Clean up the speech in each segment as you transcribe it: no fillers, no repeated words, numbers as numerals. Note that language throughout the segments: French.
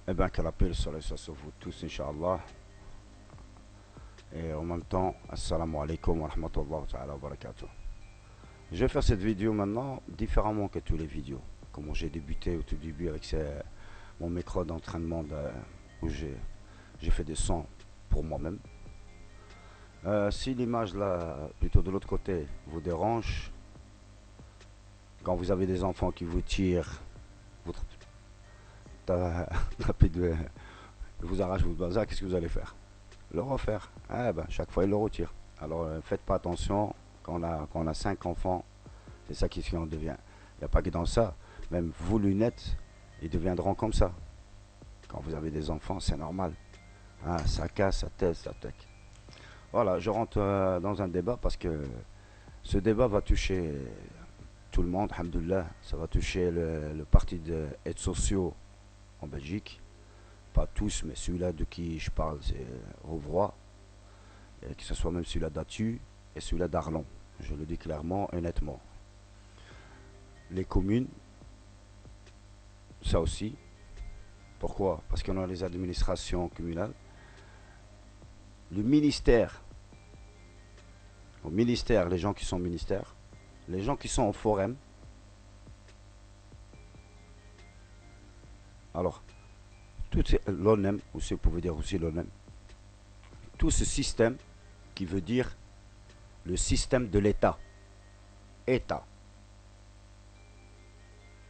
Eh bien, que la paix et le soleil soit sur vous tous, Inch'Allah. Et en même temps, Assalamu alaikum wa rahmatullahi wa barakatuh. Je vais faire cette vidéo maintenant différemment que toutes les vidéos. Comment j'ai débuté au tout début avec mon micro d'entraînement où j'ai fait des sons pour moi-même. Si l'image là, plutôt de l'autre côté, vous dérange, quand vous avez des enfants qui vous tirent, vous tapez vous arrachent votre bazar, qu'est-ce que vous allez faire? Le refaire. Ah ben, chaque fois, il le retire. Alors, faites pas attention. Quand on a 5 enfants, c'est ça qui en devient. Il n'y a pas que dans ça. Même vos lunettes, ils deviendront comme ça. Quand vous avez des enfants, c'est normal. Ah, ça casse, ça teste, ça tech. Voilà, je rentre dans un débat parce que ce débat va toucher tout le monde, alhamdoulilah. Ça va toucher le parti d'aide sociaux en Belgique. Pas tous, mais celui-là de qui je parle, c'est Rouvroy. Que ce soit même celui-là d'Atu et celui-là d'Arlon. Je le dis clairement et nettement. Les communes, ça aussi. Pourquoi? Parce qu'on a les administrations communales. Le ministère, au ministère, les gens qui sont au ministère, les gens qui sont au forum. Alors, tout l'ONEM, ou si vous pouvez dire aussi l'ONEM, tout ce système qui veut dire le système de l'État. État.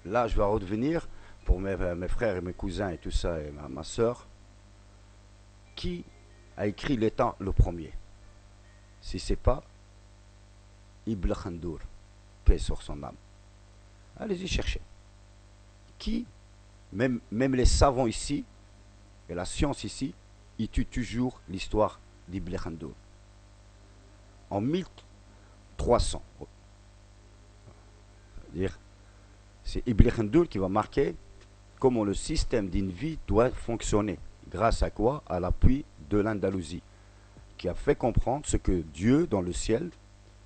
Là, je vais redevenir pour mes frères et mes cousins et tout ça, et ma soeur, qui a écrit l'État le premier. Si c'est pas Ibn Khandour, paix sur son âme. Allez-y chercher. Qui, même les savants ici, et la science ici, ils tuent toujours l'histoire d'Ibn Khandour. En 1300. C'est-à-dire, c'est Ibn Khandour qui va marquer comment le système d'une vie doit fonctionner. Grâce à quoi? À l'appui de l'Andalousie, qui a fait comprendre ce que Dieu dans le ciel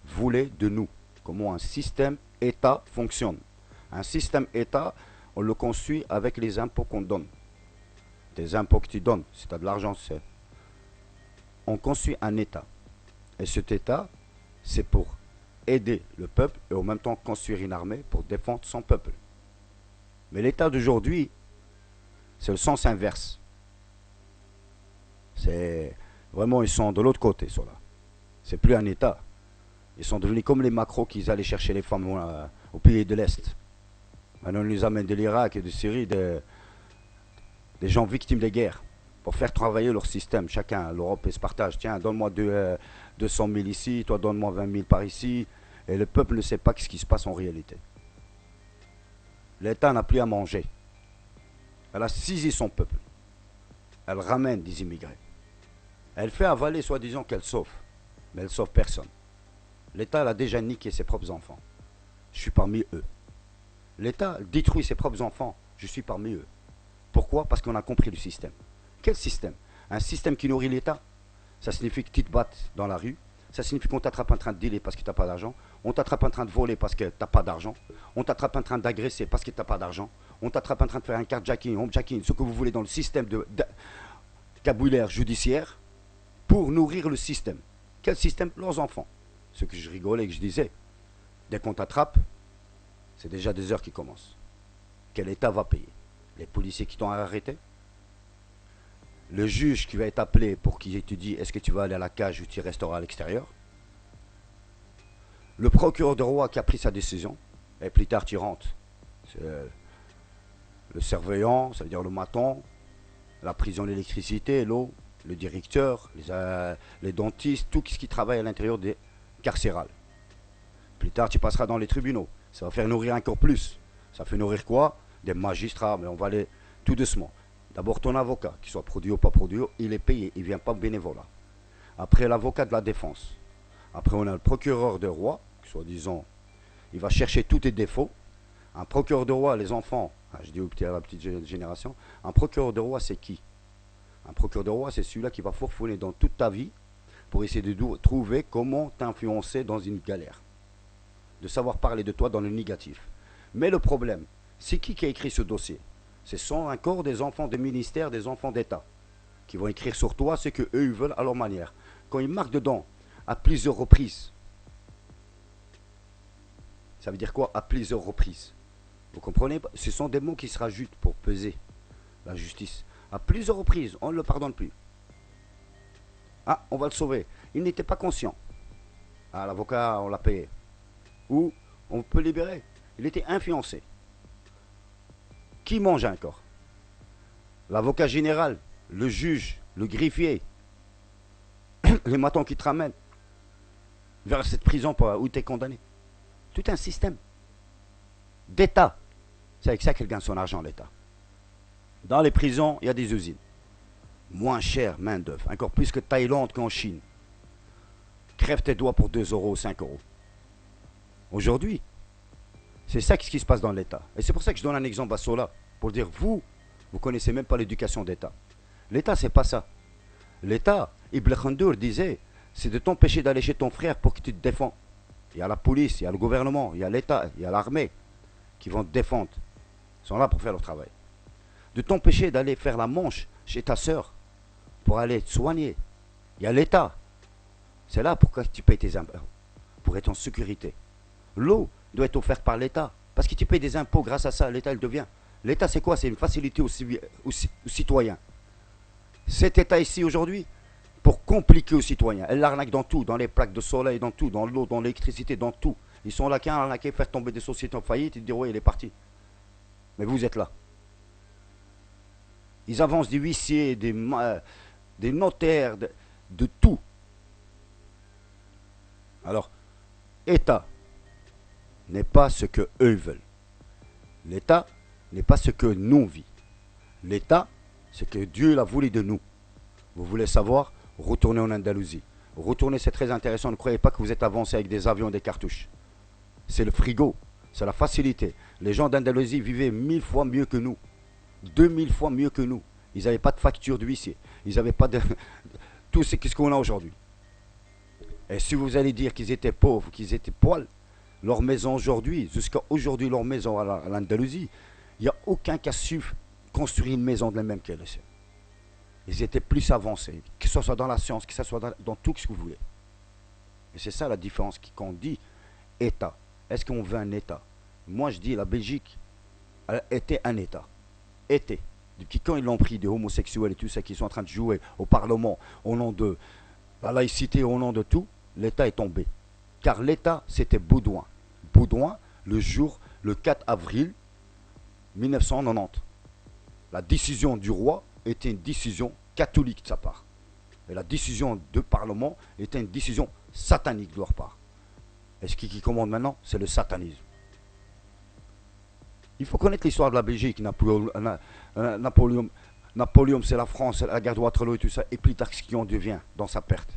voulait de nous. Comment un système État fonctionne. Un système État, on le construit avec les impôts qu'on donne. Des impôts que tu donnes, si tu as de l'argent, c'est. On construit un État. Et cet État, c'est pour aider le peuple et en même temps construire une armée pour défendre son peuple. Mais l'État d'aujourd'hui, c'est le sens inverse. C'est vraiment, ils sont de l'autre côté, ceux-là. C'est plus un État. Ils sont devenus comme les macros qui allaient chercher les femmes au pays de l'Est. Maintenant, ils nous amènent de l'Irak et de Syrie des gens victimes des guerres pour faire travailler leur système. Chacun, l'Europe, se partage. Tiens, donne-moi 200 000 ici, toi donne-moi 20 000 par ici. Et le peuple ne sait pas ce qui se passe en réalité. L'État n'a plus à manger. Elle a saisi son peuple. Elle ramène des immigrés. Elle fait avaler, soi-disant, qu'elle sauve. Mais elle sauve personne. L'État a déjà niqué ses propres enfants. Je suis parmi eux. L'État détruit ses propres enfants. Je suis parmi eux. Pourquoi? Parce qu'on a compris le système. Quel système? Un système qui nourrit l'État. Ça signifie que tu te battes dans la rue. Ça signifie qu'on t'attrape en train de dealer parce que tu n'as pas d'argent. On t'attrape en train de voler parce que tu n'as pas d'argent. On t'attrape en train d'agresser parce que tu n'as pas d'argent. On t'attrape en train de faire un carjacking, homejacking, ce que vous voulez dans le système de cabulaire judiciaire pour nourrir le système. Quel système? Leurs enfants. Ce que je rigolais et que je disais. Dès qu'on t'attrape, c'est déjà des heures qui commencent. Quel État va payer? Les policiers qui t'ont arrêté? Le juge qui va être appelé pour qu'il étudie est-ce que tu vas aller à la cage ou tu resteras à l'extérieur? Le procureur de roi qui a pris sa décision, et plus tard tu rentres. C'est le surveillant, ça veut dire le maton, la prison d'électricité, l'eau, le directeur, les dentistes, tout ce qui travaille à l'intérieur des carcérales. Plus tard tu passeras dans les tribunaux. Ça va faire nourrir encore plus. Ça fait nourrir quoi? Des magistrats, mais on va aller tout doucement. D'abord ton avocat, qu'il soit produit ou pas produit, il est payé, il ne vient pas bénévolat. Après l'avocat de la défense. Après on a le procureur de roi, soi-disant, il va chercher tous tes défauts. Un procureur de roi, les enfants, je dis à la petite génération, un procureur de roi c'est qui? Un procureur de roi c'est celui-là qui va fourfonner dans toute ta vie pour essayer de trouver comment t'influencer dans une galère. De savoir parler de toi dans le négatif. Mais le problème, c'est qui a écrit ce dossier? Ce sont encore des enfants de ministère, des enfants d'État, qui vont écrire sur toi ce qu'eux ils veulent à leur manière. Quand ils marquent dedans, à plusieurs reprises, ça veut dire quoi à plusieurs reprises? Vous comprenez? Ce sont des mots qui se rajoutent pour peser la justice. À plusieurs reprises, on ne le pardonne plus. Ah, on va le sauver. Il n'était pas conscient. Ah, l'avocat, on l'a payé. Ou on peut libérer. Il était influencé. Qui mange encore? L'avocat général, le juge, le greffier, les matons qui te ramènent vers cette prison où tu es condamné. Tout un système d'État. C'est avec ça qu'elle gagne son argent, l'État. Dans les prisons, il y a des usines. Moins cher, main d'œuvre. Encore plus que Thaïlande qu'en Chine. Crève tes doigts pour 2 euros, 5 euros. Aujourd'hui, c'est ça ce qui se passe dans l'État. Et c'est pour ça que je donne un exemple à Sola. Pour dire, vous connaissez même pas l'éducation d'État. L'État, c'est pas ça. L'État, Ibn Khandour disait, c'est de t'empêcher d'aller chez ton frère pour que tu te défends. Il y a la police, il y a le gouvernement, il y a l'État, il y a l'armée qui vont te défendre. Ils sont là pour faire leur travail. De t'empêcher d'aller faire la manche chez ta soeur pour aller te soigner. Il y a l'État. C'est là pourquoi tu payes tes impôts. Pour être en sécurité. L'eau doit être offerte par l'État. Parce que tu payes des impôts, grâce à ça, l'État, il devient. L'État, c'est quoi? C'est une facilité aux citoyens. Cet État ici, aujourd'hui, pour compliquer aux citoyens. Elle l'arnaque dans tout, dans les plaques de soleil, dans tout, dans l'eau, dans l'électricité, dans tout. Ils sont là qu'à arnaquer, faire tomber des sociétés en faillite et dire, oui, il est parti. Mais vous êtes là. Ils avancent des huissiers, des notaires, de tout. Alors, État n'est pas ce que eux veulent. L'État n'est pas ce que nous vivons. L'État, c'est que Dieu l'a voulu de nous. Vous voulez savoir? Retournez en Andalousie. Retournez, c'est très intéressant. Ne croyez pas que vous êtes avancé avec des avions et des cartouches. C'est le frigo, c'est la facilité. Les gens d'Andalousie vivaient 1000 fois mieux que nous. 2000 fois mieux que nous. Ils n'avaient pas de facture d'huissier. Ils n'avaient pas de... tout ce qu'on a aujourd'hui. Et si vous allez dire qu'ils étaient pauvres, qu'ils étaient poils, leur maison aujourd'hui, jusqu'à aujourd'hui, leur maison à l'Andalousie, il n'y a aucun qui a su construire une maison de la même qu'elle. Ils étaient plus avancés, que ce soit dans la science, que ce soit dans tout ce que vous voulez. Et c'est ça la différence qu'on dit État. Est-ce qu'on veut un État? Moi je dis la Belgique était un État. Était. Depuis quand ils l'ont pris des homosexuels et tout ça qui sont en train de jouer au Parlement au nom de la laïcité, au nom de tout, l'État est tombé. Car l'État c'était Baudouin. Baudouin, le 4 avril 1990. La décision du roi était une décision catholique de sa part. Et la décision du Parlement était une décision satanique de leur part. Et ce qui commande maintenant, c'est le satanisme. Il faut connaître l'histoire de la Belgique. Napoléon, c'est la France, la guerre de Waterloo et tout ça. Et plus tard, ce qu'on devient dans sa perte.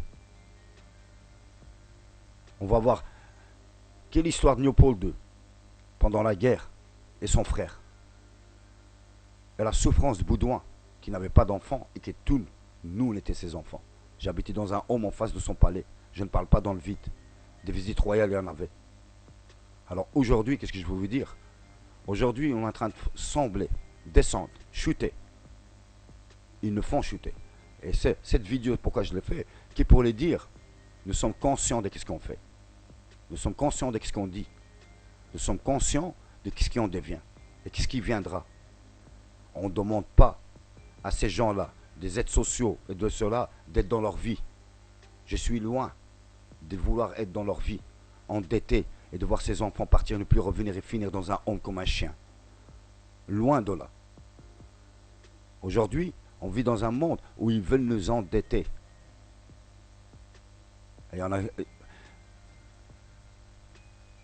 On va voir quelle histoire de Léopold II pendant la guerre et son frère. Et la souffrance de Baudouin, qui n'avait pas d'enfants et que tous nous, on était ses enfants. J'habitais dans un home en face de son palais. Je ne parle pas dans le vide. Des visites royales, il y en avait. Alors aujourd'hui, qu'est-ce que je veux vous dire? Aujourd'hui, on est en train de sembler, descendre, chuter. Ils nous font chuter. Et c'est cette vidéo, pourquoi je l'ai fait, qui est pour les dire, nous sommes conscients de ce qu'on fait. Nous sommes conscients de ce qu'on dit. Nous sommes conscients de ce qu'on devient. Et ce qui viendra. On ne demande pas à ces gens-là, des aides sociaux et de ceux-là, d'être dans leur vie. Je suis loin de vouloir être dans leur vie, endetté, et de voir ses enfants partir, ne plus revenir et finir dans un home comme un chien. Loin de là. Aujourd'hui, on vit dans un monde où ils veulent nous endetter. Et il y en a...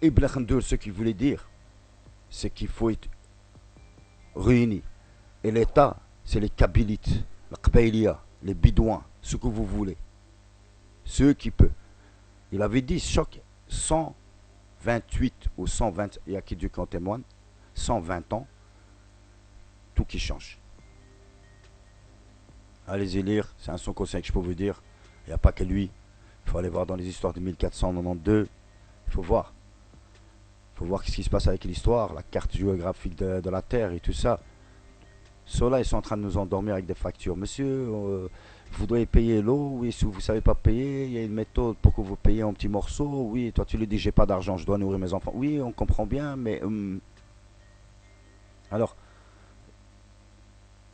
Ibn Khandour, ce qu'il voulait dire, c'est qu'il faut être réuni. Et l'État, c'est les Kabylites, la Qbaïlia, les Bidouins, ce que vous voulez. Ceux qui peuvent. Il avait dit, choc 128 ou 120, il y a qui Dieu qui en témoigne, 120 ans, tout qui change. Allez-y lire, c'est un son conseil que je peux vous dire. Il n'y a pas que lui. Il faut aller voir dans les histoires de 1492. Il faut voir. Il faut voir ce qui se passe avec l'histoire, la carte géographique de la Terre et tout ça. Ceux-là, ils sont en train de nous endormir avec des factures. Monsieur, vous devez payer l'eau. Oui, si vous ne savez pas payer, il y a une méthode pour que vous payiez en petits morceaux. Oui, toi, tu lui dis, j'ai pas d'argent, je dois nourrir mes enfants. Oui, on comprend bien, mais... alors,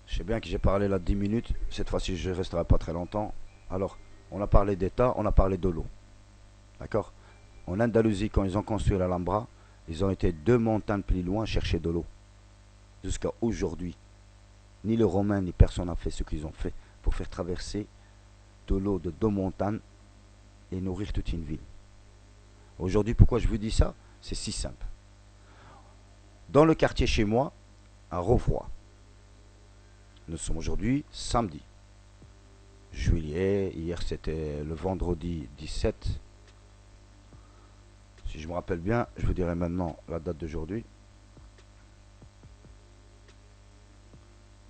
je sais bien que j'ai parlé là 10 minutes. Cette fois-ci, je ne resterai pas très longtemps. Alors, on a parlé d'État, on a parlé de l'eau. D'accord? En Andalousie, quand ils ont construit l'Alhambra, ils ont été 2 montagnes plus loin chercher de l'eau. Jusqu'à aujourd'hui, ni les Romains ni personne n'a fait ce qu'ils ont fait pour faire traverser de l'eau de 2 montagnes et nourrir toute une ville. Aujourd'hui, pourquoi je vous dis ça? C'est si simple. Dans le quartier chez moi, à Rouvroy, nous sommes aujourd'hui samedi juillet. Hier, c'était le vendredi 17. Si je me rappelle bien, je vous dirai maintenant la date d'aujourd'hui.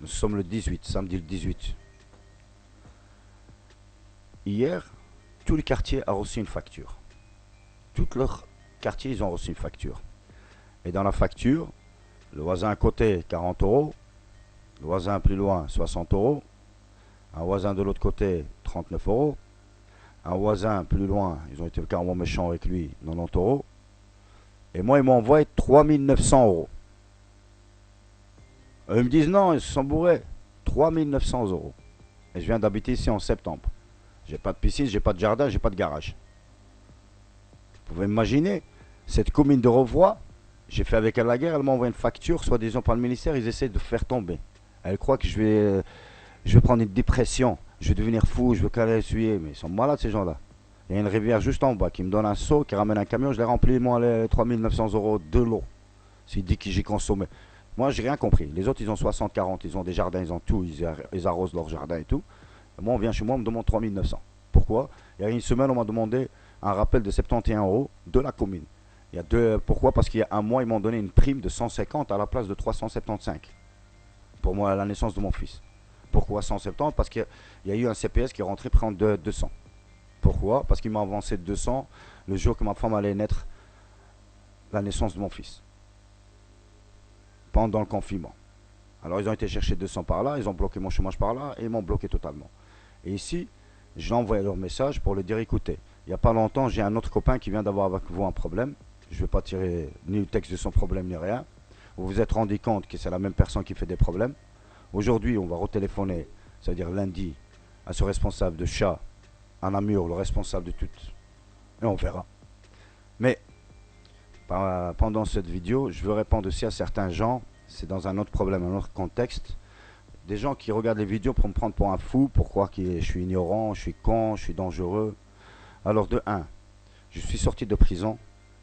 Nous sommes le 18, samedi le 18. Hier, tout le quartier a reçu une facture. Tout leur quartier, ils ont reçu une facture. Et dans la facture, le voisin à côté, 40 euros. Le voisin plus loin, 60 euros. Un voisin de l'autre côté, 39 euros. Un voisin plus loin, ils ont été carrément méchants avec lui, 90 euros. Et moi, ils m'ont envoyé 3900 euros. Eux, ils me disent non, ils se sont bourrés. 3900 euros. Et je viens d'habiter ici en septembre. J'ai pas de piscine, j'ai pas de jardin, j'ai pas de garage. Vous pouvez imaginer, cette commune de Rouvroy, j'ai fait avec elle la guerre, elle m'a envoyé une facture, soi-disant par le ministère, ils essaient de faire tomber. Elle croit que je vais prendre une dépression, je vais devenir fou, je vais caler essuyer, mais ils sont malades ces gens-là. Il y a une rivière juste en bas qui me donne un seau, qui ramène un camion, je l'ai rempli moi les 3900 euros de l'eau. S'il dit que j'ai consommé. Moi, j'ai rien compris. Les autres, ils ont 60, 40, ils ont des jardins, ils ont tout, ils arrosent leur jardin et tout. Et moi, on vient chez moi, on me demande 3900. Pourquoi? Il y a une semaine, on m'a demandé un rappel de 71 euros de la commune. Pourquoi? Parce qu'il y a un mois, ils m'ont donné une prime de 150 à la place de 375 pour moi, à la naissance de mon fils. Pourquoi 170? Parce qu'il y a eu un CPS qui est rentré prendre de 200. Pourquoi? Parce qu'il m'a avancé 200 le jour que ma femme allait naître, la naissance de mon fils. Pendant le confinement. Alors ils ont été chercher 200 par là, ils ont bloqué mon chômage par là et ils m'ont bloqué totalement. Et ici, j'ai envoyé leur message pour leur dire écoutez, il n'y a pas longtemps, j'ai un autre copain qui vient d'avoir avec vous un problème. Je ne vais pas tirer ni le texte de son problème ni rien. Vous vous êtes rendu compte que c'est la même personne qui fait des problèmes. Aujourd'hui, on va retéléphoner, c'est-à-dire lundi, à ce responsable de chat, à Namur, le responsable de tout. Et on verra. Mais pendant cette vidéo, je veux répondre aussi à certains gens, c'est dans un autre problème, un autre contexte. Des gens qui regardent les vidéos pour me prendre pour un fou, pour croire que je suis ignorant, je suis con, je suis dangereux. Alors de 1, je suis sorti de prison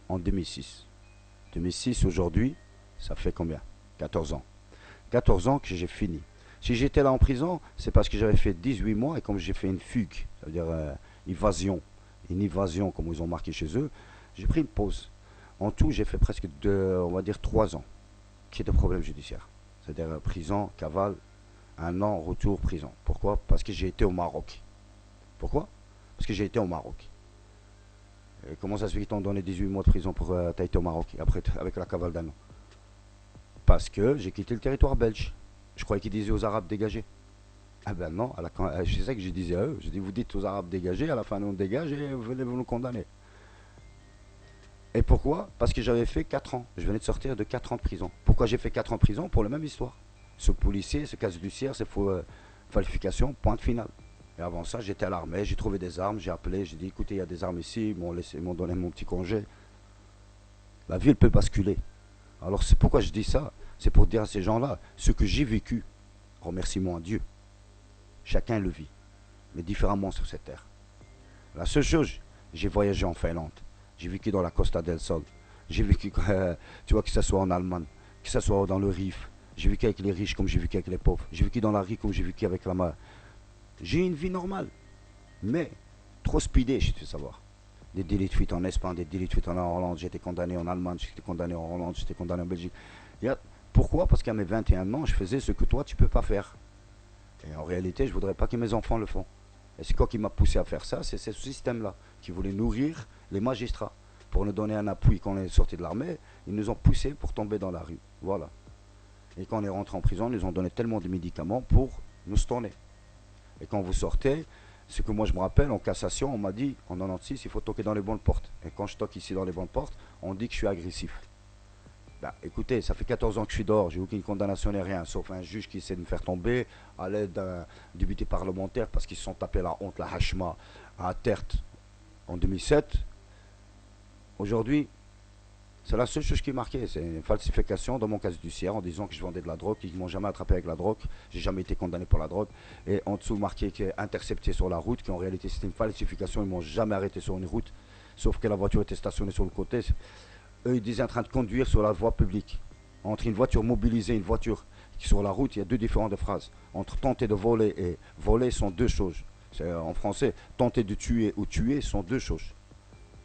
en 2006. 2006 aujourd'hui, ça fait combien? 14 ans. 14 ans que j'ai fini. Si j'étais là en prison, c'est parce que j'avais fait 18 mois et comme j'ai fait une fugue, ça veut dire une évasion comme ils ont marqué chez eux, j'ai pris une pause. En tout, j'ai fait presque on va dire 3 ans qui est de problème judiciaire. C'est-à-dire prison, cavale, 1 an, retour, prison. Pourquoi? Parce que j'ai été au Maroc. Pourquoi? Parce que j'ai été au Maroc. Et comment ça se fait qu'ils t'ont donné 18 mois de prison pour t'as été au Maroc après avec la cavale d'un an? Parce que j'ai quitté le territoire belge. Je croyais qu'ils disaient aux Arabes dégagés. Ah ben non, c'est ça que je disais à eux. Je dis vous dites aux Arabes dégagés, à la fin on dégage et vous venez vous nous condamner. Et pourquoi? Parce que j'avais fait 4 ans. Je venais de sortir de 4 ans de prison. Pourquoi j'ai fait 4 ans de prison? Pour la même histoire. Ce policier, ce casier judiciaire, c'est qualification, point final. Et avant ça, j'étais à l'armée, j'ai trouvé des armes, j'ai appelé, j'ai dit écoutez, il y a des armes ici, ils m'ont donné mon petit congé. La vie, elle peut basculer. Alors c'est pourquoi je dis ça. C'est pour dire à ces gens-là, ce que j'ai vécu, remerciement à Dieu. Chacun le vit, mais différemment sur cette terre. La seule chose, j'ai voyagé en Finlande. J'ai vécu dans la Costa del Sol. J'ai vécu, tu vois, que ce soit en Allemagne, que ce soit dans le Rif. J'ai vécu avec les riches comme j'ai vécu avec les pauvres. J'ai vécu dans la rue comme j'ai vécu avec la mer. J'ai une vie normale. Mais, trop speedé, je te savoir. Des délits de fuite en Espagne, des délits de fuite en Hollande. J'ai été condamné en Allemagne, j'ai été condamné en Hollande, j'ai été condamné en Belgique. Pourquoi? Parce qu'à mes 21 ans, je faisais ce que toi, tu ne peux pas faire. Et en réalité, je ne voudrais pas que mes enfants le font. Et c'est quoi qui m'a poussé à faire ça? C'est ce système-là qui voulait nourrir les magistrats. Pour nous donner un appui quand on est sorti de l'armée, ils nous ont poussés pour tomber dans la rue. Voilà. Et quand on est rentré en prison, ils nous ont donné tellement de médicaments pour nous stonner. Et quand vous sortez, ce que moi je me rappelle, en cassation, on m'a dit, en 96, il faut toquer dans les bonnes portes. Et quand je toque ici dans les bonnes portes, on dit que je suis agressif. Bah, écoutez, ça fait 14 ans que je suis dehors, j'ai aucune condamnation ni rien, sauf un juge qui essaie de me faire tomber à l'aide d'un député parlementaire parce qu'ils se sont tapés la honte, la hachma, à Tertre en 2007. Aujourd'hui, c'est la seule chose qui est marquée, c'est une falsification dans mon casier judiciaire en disant que je vendais de la drogue, qu'ils ne m'ont jamais attrapé avec la drogue, j'ai jamais été condamné pour la drogue, et en dessous marqué qui est intercepté sur la route, qu'en réalité c'était une falsification, ils ne m'ont jamais arrêté sur une route, sauf que la voiture était stationnée sur le côté. Eux, ils disaient en train de conduire sur la voie publique. Entre une voiture mobilisée et une voiture qui est sur la route, il y a deux différentes phrases. Entre tenter de voler et voler sont deux choses. En français, tenter de tuer ou tuer sont deux choses.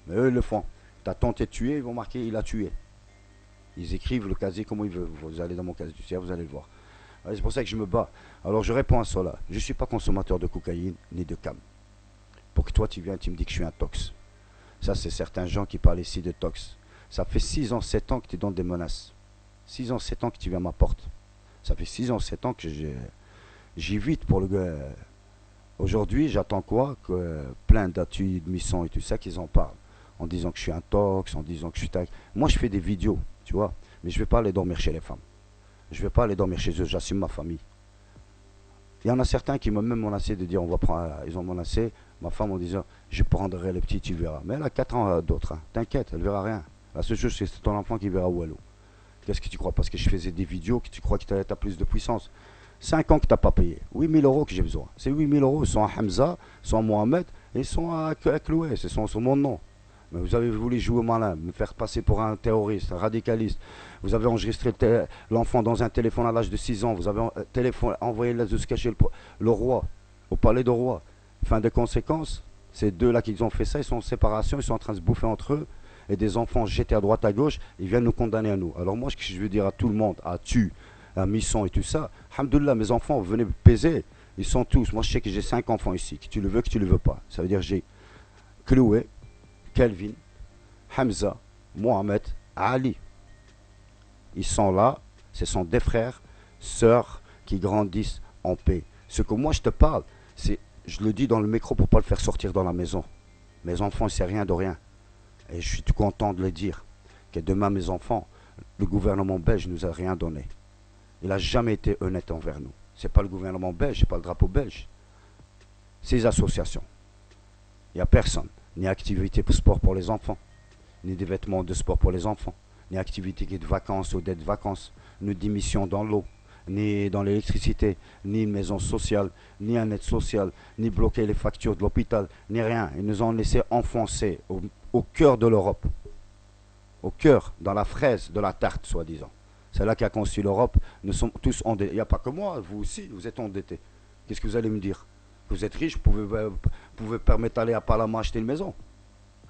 Mais eux, ils le font. Tu as tenté de tuer, ils vont marquer il a tué. Ils écrivent le casier comme ils veulent. Vous allez dans mon casier judiciaire, vous allez le voir. C'est pour ça que je me bats. Alors je réponds à cela. Je ne suis pas consommateur de cocaïne ni de cam. Pour que toi tu viennes, tu me dis que je suis un tox. Ça, c'est certains gens qui parlent ici de tox. Ça fait 6 ans, 7 ans que tu donnes des menaces. 6 ans, 7 ans que tu viens à ma porte. Ça fait 6 ans, 7 ans que j'évite pour le gars. Aujourd'hui, j'attends quoi? Que plein d'attitudes, de missions et tout ça, qu'ils en parlent. En disant que je suis un tox, en disant que je suis tac. Moi, je fais des vidéos, tu vois. Mais je ne vais pas aller dormir chez les femmes. Je ne vais pas aller dormir chez eux, j'assume ma famille. Il y en a certains qui m'ont même menacé de dire, on va prendre. Ils ont menacé ma femme en disant, je prendrai le petit, tu verras. Mais elle a 4 ans d'autres. Hein. T'inquiète, elle ne verra rien. La seule chose, c'est ton enfant qui verra où elle est. Qu'est-ce que tu crois? Parce que je faisais des vidéos que tu crois que tu as plus de puissance. 5 ans que tu n'as pas payé. 8 000 € que j'ai besoin. Ces 8 000 €, ils sont à Hamza, ils sont à Mohamed, et ils sont à Chloé. Ils sont sur mon nom. Mais vous avez voulu jouer au malin, me faire passer pour un terroriste, un radicaliste. Vous avez enregistré l'enfant dans un téléphone à l'âge de 6 ans. Vous avez envoyé les se cacher le roi, au palais de roi. Fin de conséquence, ces deux-là qui ont fait ça, ils sont en séparation, ils sont en train de se bouffer entre eux. Et des enfants jetés à droite à gauche, ils viennent nous condamner à nous. Alors moi, ce que je veux dire à tout le monde, à Tu, à Misson et tout ça, alhamdoulilah, mes enfants, venez me peser, ils sont tous. Moi, je sais que j'ai 5 enfants ici, que tu le veux, que tu le veux pas. Ça veut dire j'ai Chloé, Kelvin, Hamza, Mohamed, Ali. Ils sont là, ce sont des frères, sœurs qui grandissent en paix. Ce que moi je te parle, c'est, je le dis dans le micro pour ne pas le faire sortir dans la maison. Mes enfants, c'est rien de rien. Et je suis tout content de le dire, que demain mes enfants, le gouvernement belge ne nous a rien donné. Il n'a jamais été honnête envers nous. Ce n'est pas le gouvernement belge, ce n'est pas le drapeau belge. Ces associations. Il n'y a personne. Ni activité pour sport pour les enfants, ni des vêtements de sport pour les enfants, ni activité de vacances ou d'aide vacances, ni d'émissions dans l'eau, ni dans l'électricité, ni une maison sociale, ni un aide sociale, ni bloquer les factures de l'hôpital, ni rien. Ils nous ont laissé enfoncer au cœur de l'Europe, au cœur, dans la fraise de la tarte, soi-disant. C'est là qu'a conçu l'Europe. Nous sommes tous endettés. Il n'y a pas que moi, vous aussi, vous êtes endettés. Qu'est-ce que vous allez me dire? Vous êtes riche, vous pouvez permettre d'aller à Palama acheter une maison.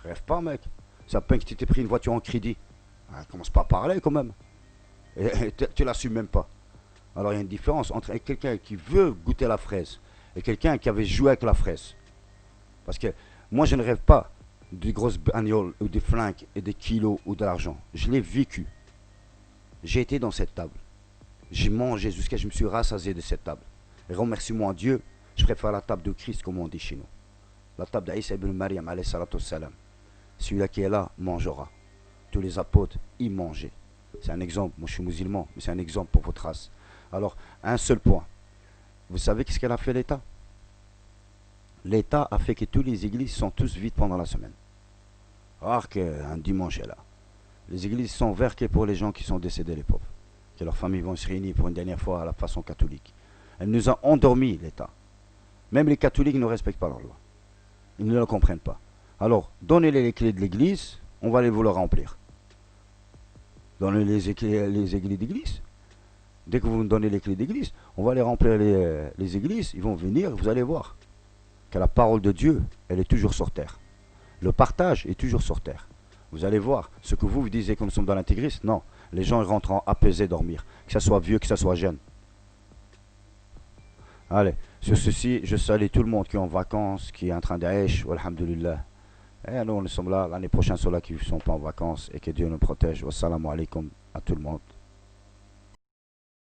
Rêve pas, mec. Ça peine que tu t'es pris une voiture en crédit. Commence pas à parler quand même. Et tu l'assumes même pas. Alors il y a une différence entre quelqu'un qui veut goûter la fraise et quelqu'un qui avait joué avec la fraise. Parce que moi, je ne rêve pas de grosses bagnoles ou des flingues et des kilos ou de l'argent. Je l'ai vécu. J'ai été dans cette table. J'ai mangé jusqu'à ce que je me suis rassasié de cette table. Et remercie-moi Dieu, je préfère la table de Christ, comme on dit chez nous. La table d'Aïssa ibn Maryam, alayhi salatu wassalam. Celui-là qui est là mangera. Tous les apôtres, ils mangeaient. C'est un exemple. Moi, je suis musulman, mais c'est un exemple pour votre race. Alors, un seul point. Vous savez qu'est-ce qu'elle a fait l'État? L'État a fait que toutes les églises sont tous vides pendant la semaine. Rare qu'un dimanche est là. Les églises sont verquées pour les gens qui sont décédés, les pauvres. Que leurs familles vont se réunir pour une dernière fois à la façon catholique. Elle nous a endormis, l'État. Même les catholiques ne respectent pas leur loi. Ils ne le comprennent pas. Alors, donnez-les les clés de l'église, on va aller vous le remplir. Donnez les clés d'église. Dès que vous nous donnez les clés d'église, on va aller remplir les églises, ils vont venir, vous allez voir que la parole de Dieu, elle est toujours sur terre. Le partage est toujours sur terre. Vous allez voir, ce que vous disiez que nous sommes dans l'intégrisme, non. Les gens ils rentrent en apaisés dormir, que ce soit vieux, que ce soit jeune. Allez, sur ceci, je salue tout le monde qui est en vacances, qui est en train d'Aïch, alhamdulillah. Et nous, nous sommes là, l'année prochaine, ceux-là qui ne sont pas en vacances, et que Dieu nous protège. Wassalamu alaikum à tout le monde.